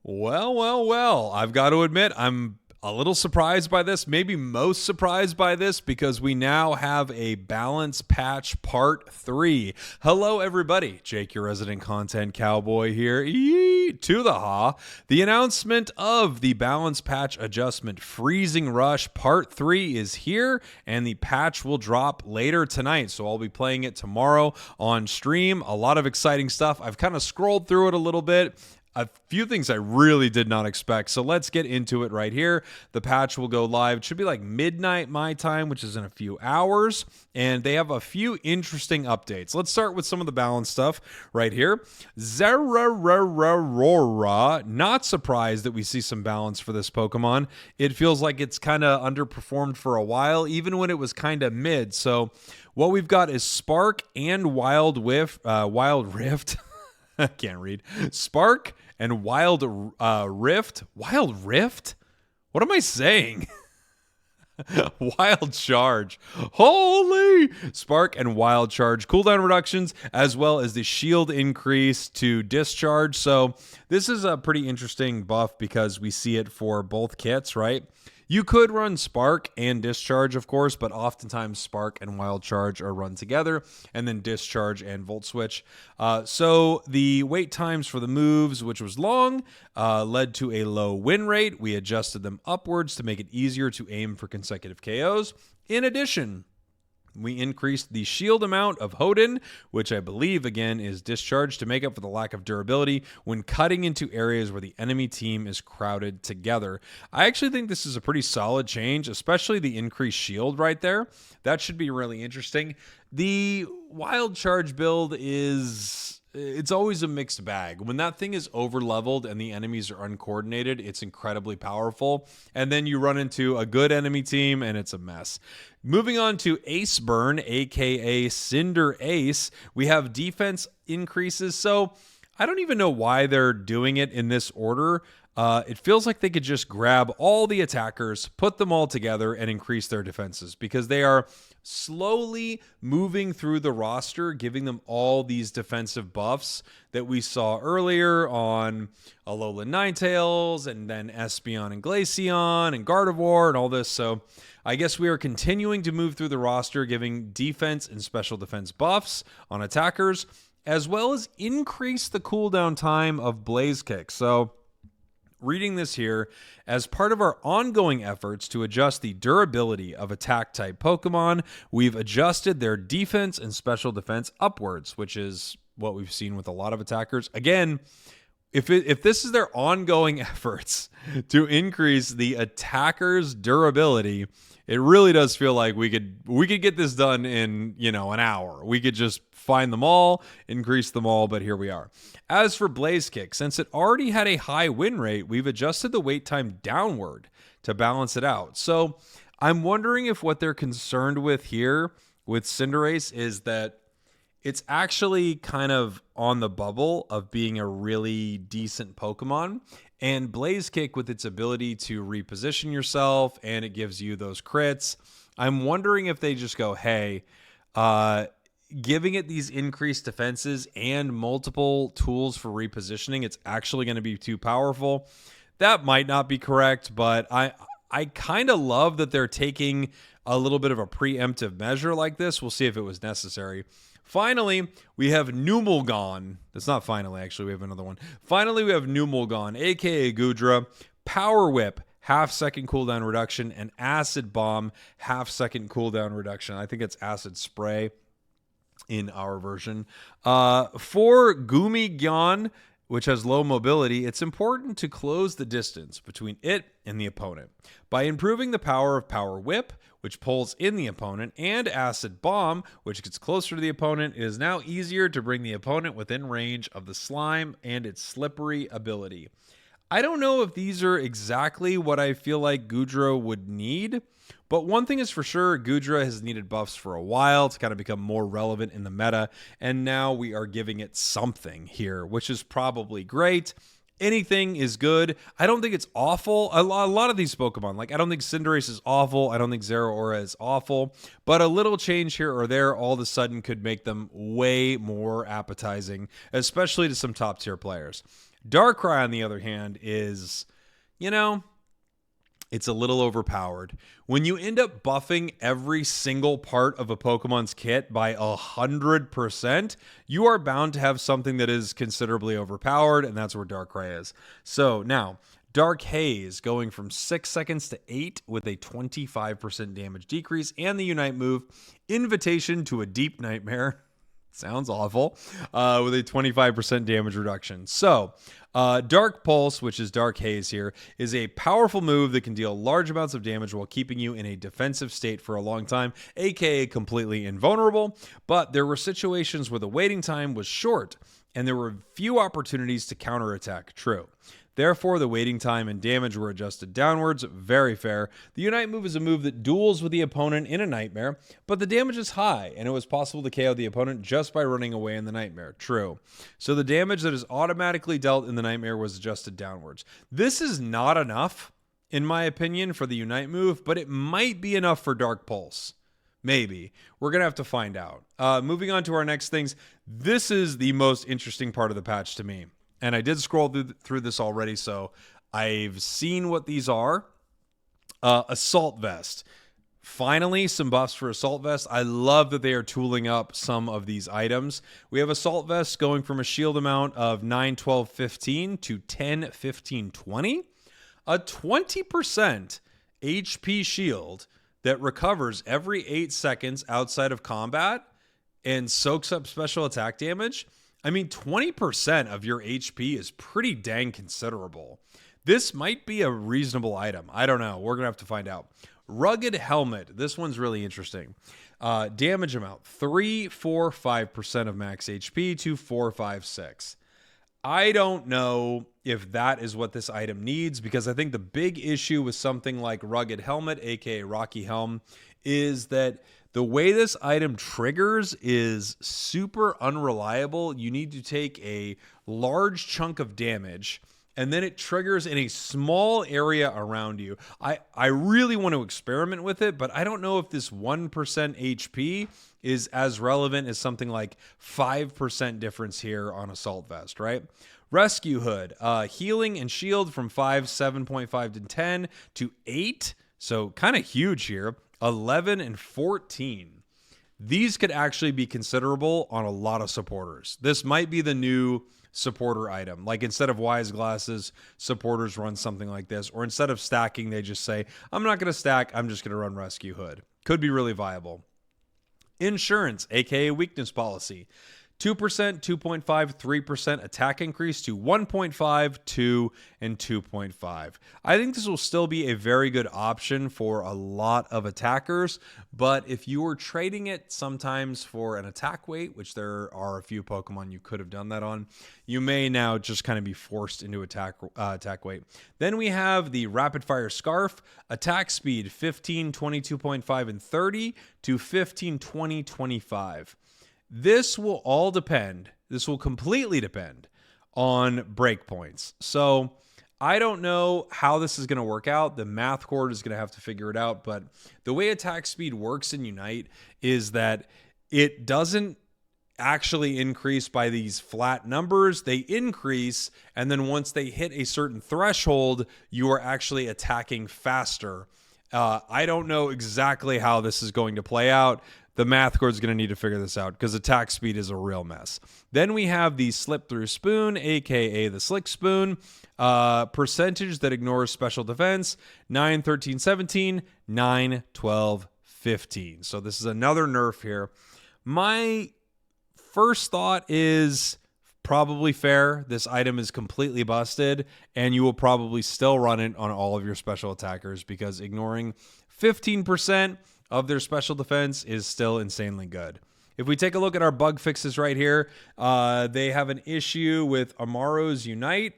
Well. I've got to admit, I'm a little surprised by this, maybe most surprised by this, because we now have a balance patch part 3. Hello, everybody. Jake, your resident content cowboy here. To the ha. The announcement of the balance patch adjustment Freezing Rush part 3 is here, and the patch will drop later tonight. So I'll be playing it tomorrow on stream. A lot of exciting stuff. I've kind of scrolled through it a little bit. A few things I really did not expect. So let's get into it right here. The patch will go live. It should be like midnight my time, which is in a few hours. And they have a few interesting updates. Let's start with some of the balance stuff right here. Zerra. Not surprised that we see some balance for this Pokemon. It feels like it's kind of underperformed for a while, even when it was kind of mid. So what we've got is Spark and Wild Rift. I can't read. Spark and Wild Rift. Wild Rift? What am I saying? Wild Charge. Holy! Spark and Wild Charge. Cooldown reductions, as well as the shield increase to discharge. So this is a pretty interesting buff because we see it for both kits, right? You could run Spark and Discharge, of course, but oftentimes Spark and Wild Charge are run together, and then Discharge and Volt Switch. So the wait times for the moves, which was long, led to a low win rate. We adjusted them upwards to make it easier to aim for consecutive KOs. In addition, we increased the shield amount of Hoden, which I believe, again, is Discharge, to make up for the lack of durability when cutting into areas where the enemy team is crowded together. I actually think this is a pretty solid change, especially the increased shield right there. That should be really interesting. The Wild Charge build it's always a mixed bag. When that thing is over leveled and the enemies are uncoordinated, it's incredibly powerful. And then you run into a good enemy team and it's a mess. Moving on to Ace Burn, aka Cinderace, we have defense increases. So I don't even know why they're doing it in this order. It feels like they could just grab all the attackers, put them all together, and increase their defenses because they are slowly moving through the roster, giving them all these defensive buffs that we saw earlier on Alolan Ninetales, and then Espeon and Glaceon and Gardevoir and all this. So I guess we are continuing to move through the roster, giving defense and special defense buffs on attackers, as well as increase the cooldown time of Blaze Kick. So reading this here, as part of our ongoing efforts to adjust the durability of attack-type Pokemon, we've adjusted their defense and special defense upwards, which is what we've seen with a lot of attackers. Again, if this is their ongoing efforts to increase the attacker's durability, it really does feel like we could get this done in, an hour. We could just find them all, increase them all, but here we are. As for Blaze Kick, since it already had a high win rate, we've adjusted the wait time downward to balance it out. So I'm wondering if what they're concerned with here with Cinderace is that it's actually kind of on the bubble of being a really decent Pokemon. And Blaze Kick, with its ability to reposition yourself and it gives you those crits, I'm wondering if they just go, hey, giving it these increased defenses and multiple tools for repositioning, it's actually going to be too powerful. That might not be correct, but I kind of love that they're taking a little bit of a preemptive measure like this. We'll see if it was necessary. Finally, we have Numulgon. That's not finally, actually. We have another one. Finally, we have Numulgon, aka Goodra. Power Whip, half-second cooldown reduction, and Acid Bomb, half-second cooldown reduction. I think it's Acid Spray in our version. For Gumigyan, which has low mobility, it's important to close the distance between it and the opponent. By improving the power of Power Whip, which pulls in the opponent, and Acid Bomb, which gets closer to the opponent, it is now easier to bring the opponent within range of the slime and its slippery ability. I don't know if these are exactly what I feel like Goodra would need, but one thing is for sure, Goodra has needed buffs for a while to kind of become more relevant in the meta, and now we are giving it something here, which is probably great. Anything is good. I don't think it's awful. A lot of these Pokemon, I don't think Cinderace is awful. I don't think Zerra is awful. But a little change here or there all of a sudden could make them way more appetizing, especially to some top tier players. Darkrai, on the other hand, is, you know, it's a little overpowered. When you end up buffing every single part of a Pokemon's kit by 100%, you are bound to have something that is considerably overpowered, and that's where Darkrai is. So now, Dark Haze going from 6 seconds to 8 with a 25% damage decrease, and the Unite move, Invitation to a Deep Nightmare. Sounds awful. With a 25% damage reduction. So, Dark Pulse, which is Dark Haze here, is a powerful move that can deal large amounts of damage while keeping you in a defensive state for a long time, aka completely invulnerable. But there were situations where the waiting time was short, and there were few opportunities to counterattack. True. Therefore, the waiting time and damage were adjusted downwards. Very fair. The Unite move is a move that duels with the opponent in a Nightmare, but the damage is high, and it was possible to KO the opponent just by running away in the Nightmare. True. So the damage that is automatically dealt in the Nightmare was adjusted downwards. This is not enough, in my opinion, for the Unite move, but it might be enough for Dark Pulse. Maybe. We're going to have to find out. Moving on to our next things. This is the most interesting part of the patch to me. And I did scroll through this already, so I've seen what these are. Assault Vest. Finally, some buffs for Assault Vest. I love that they are tooling up some of these items. We have Assault Vest going from a shield amount of 9, 12, 15 to 10, 15, 20. A 20% HP shield that recovers every 8 seconds outside of combat and soaks up special attack damage. I mean, 20% of your HP is pretty dang considerable. This might be a reasonable item. I don't know. We're going to have to find out. Rugged Helmet. This one's really interesting. Damage amount, 3, 4, 5% of max HP to 4, 5, 6. I don't know if that is what this item needs, because I think the big issue with something like Rugged Helmet, aka Rocky Helm, is that the way this item triggers is super unreliable. You need to take a large chunk of damage, and then it triggers in a small area around you. I really want to experiment with it, but I don't know if this 1% HP is as relevant as something like 5% difference here on Assault Vest, right? Rescue Hood, healing and shield from 5, 7.5 to 10 to 8. So kind of huge here. 11 and 14. These could actually be considerable on a lot of supporters. This might be the new supporter item. Like, instead of Wise Glasses, supporters run something like this. Or instead of stacking, they just say, I'm not going to stack, I'm just going to run Rescue Hood. Could be really viable. Insurance, aka Weakness Policy. 2%, 2.5, 3% attack increase to 1.5, 2, and 2.5. I think this will still be a very good option for a lot of attackers, but if you were trading it sometimes for an attack weight, which there are a few Pokemon you could have done that on, you may now just kind of be forced into attack weight. Then we have the Rapid Fire Scarf, attack speed 15, 22.5, and 30 to 15, 20, 25. This will all depend. This will completely depend on breakpoints. So I don't know how this is going to work out. The math court is going to have to figure it out. But the way attack speed works in Unite is that it doesn't actually increase by these flat numbers. They increase, and then once they hit a certain threshold, you are actually attacking faster. I don't know exactly how this is going to play out. The math court is going to need to figure this out because attack speed is a real mess. Then we have the Slip Through Spoon, aka the Slick Spoon. Percentage that ignores special defense, 9, 13, 17, 9, 12, 15. So this is another nerf here. My first thought is probably fair. This item is completely busted, and you will probably still run it on all of your special attackers because ignoring 15% of their special defense is still insanely good. If we take a look at our bug fixes right here, they have an issue with Amaro's Unite.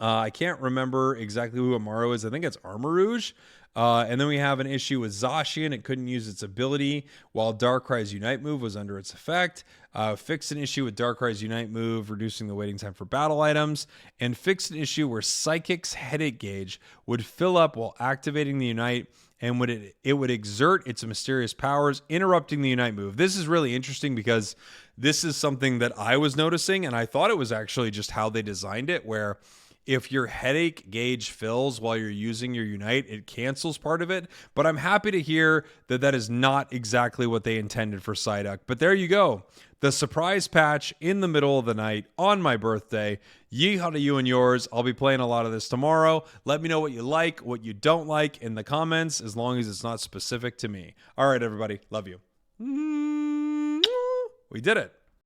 I can't remember exactly who Amaro is. I think it's Armarouge. And then we have an issue with Zacian. It couldn't use its ability while Darkrai's Unite move was under its effect. Fixed an issue with Darkrai's Unite move, reducing the waiting time for battle items. And fixed an issue where Psychic's headache gauge would fill up while activating the Unite and it would exert its mysterious powers, interrupting the Unite move. This is really interesting because this is something that I was noticing, and I thought it was actually just how they designed it, where if your headache gauge fills while you're using your Unite, it cancels part of it. But I'm happy to hear that that is not exactly what they intended for Psyduck. But there you go. The surprise patch in the middle of the night on my birthday. Yeehaw to you and yours. I'll be playing a lot of this tomorrow. Let me know what you like, what you don't like in the comments, as long as it's not specific to me. All right, everybody. Love you. We did it.